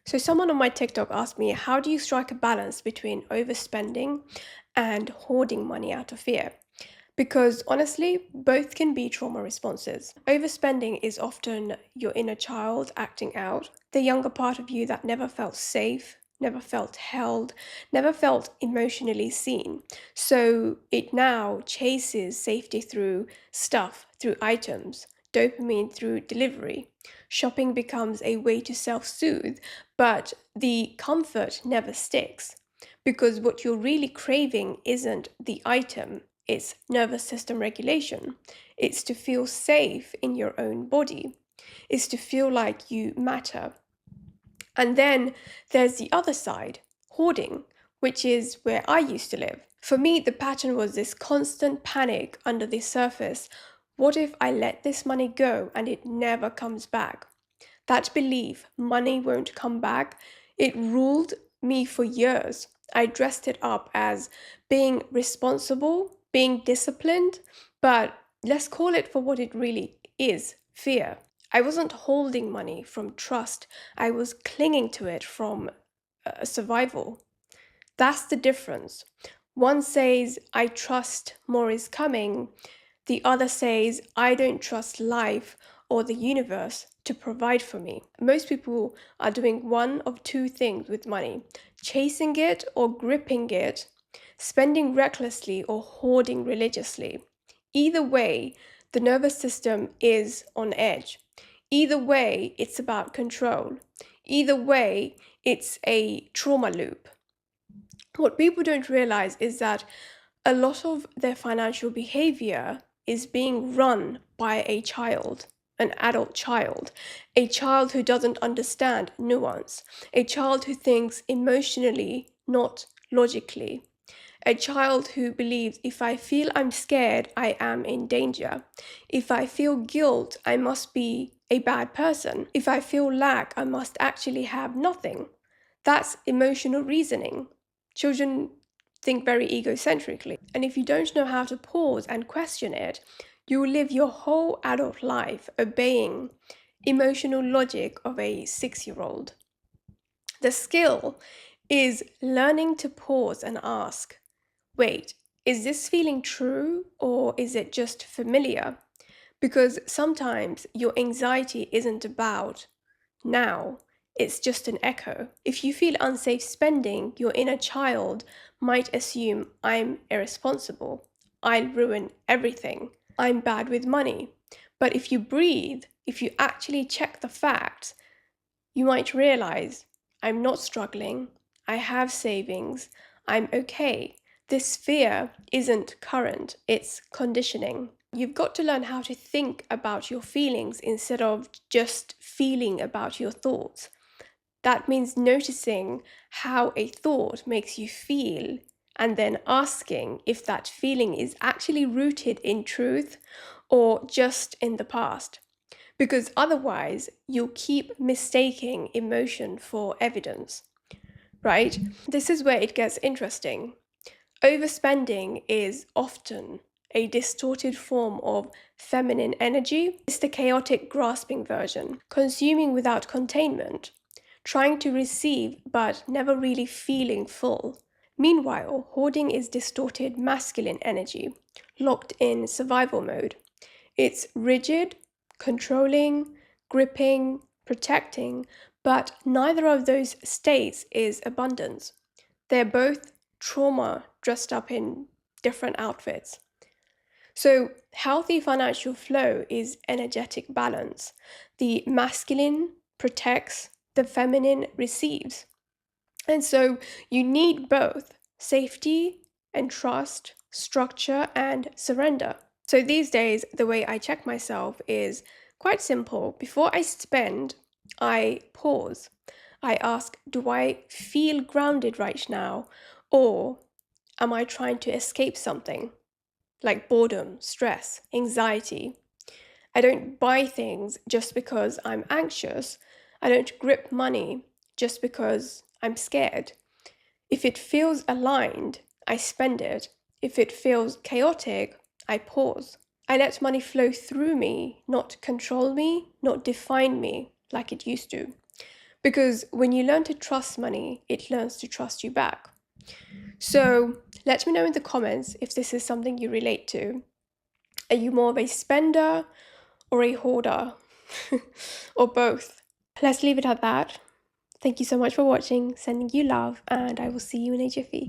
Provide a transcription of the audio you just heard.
So someone on my TikTok asked me, how do you strike a balance between overspending and hoarding money out of fear? Because honestly, both can be trauma responses. Overspending is often your inner child acting out, the younger part of you that never felt safe, never felt held, never felt emotionally seen. So it now chases safety through stuff, through items, dopamine through delivery. Shopping becomes a way to self soothe, but the comfort never sticks. Because what you're really craving isn't the item, it's nervous system regulation. It's to feel safe in your own body. It's to feel like you matter. And then there's the other side, hoarding, which is where I used to live. For me, the pattern was this constant panic under the surface. What if I let this money go and it never comes back? That belief, money won't come back, it ruled me for years. I dressed it up as being responsible, being disciplined, but let's call it for what it really is, fear. I wasn't holding money from trust, I was clinging to it from survival. That's the difference. One says, I trust more is coming. The other says, I don't trust life or the universe to provide for me. Most people are doing one of two things with money: chasing it or gripping it, spending recklessly or hoarding religiously. Either way, the nervous system is on edge. Either way, it's about control. Either way, it's a trauma loop. What people don't realize is that a lot of their financial behavior is being run by a child, an adult child, a child who doesn't understand nuance, a child who thinks emotionally, not logically, a child who believes if I feel I'm scared, I am in danger. If I feel guilt, I must be a bad person. If I feel lack, I must actually have nothing. That's emotional reasoning. Children think very egocentrically. And if you don't know how to pause and question it, you will live your whole adult life obeying emotional logic of a 6-year-old. The skill is learning to pause and ask, wait, is this feeling true or is it just familiar? Because sometimes your anxiety isn't about now, it's just an echo. If you feel unsafe spending, your inner child might assume I'm irresponsible, I'll ruin everything, I'm bad with money. But if you breathe, if you actually check the facts, you might realize I'm not struggling, I have savings, I'm okay. This fear isn't current, it's conditioning. You've got to learn how to think about your feelings instead of just feeling about your thoughts. That means noticing how a thought makes you feel and then asking if that feeling is actually rooted in truth or just in the past. Because otherwise, you'll keep mistaking emotion for evidence, right? This is where it gets interesting. Overspending is often a distorted form of feminine energy. It's the chaotic grasping version, consuming without containment, trying to receive but never really feeling full. Meanwhile, hoarding is distorted masculine energy, locked in survival mode. It's rigid, controlling, gripping, protecting, but neither of those states is abundance. They're both trauma dressed up in different outfits. So, healthy financial flow is energetic balance. The masculine protects, the feminine receives. And so, you need both safety and trust, structure and surrender. So, these days, the way I check myself is quite simple. Before I spend, I pause. I ask, do I feel grounded right now? Or am I trying to escape something like boredom, stress, anxiety? I don't buy things just because I'm anxious. I don't grip money just because I'm scared. If it feels aligned, I spend it. If it feels chaotic, I pause. I let money flow through me, not control me, not define me like it used to. Because when you learn to trust money, it learns to trust you back. So let me know in the comments if this is something you relate to. Are you more of a spender or a hoarder? Or both? Let's leave it at that. Thank you so much for watching, sending you love, and I will see you in a jiffy.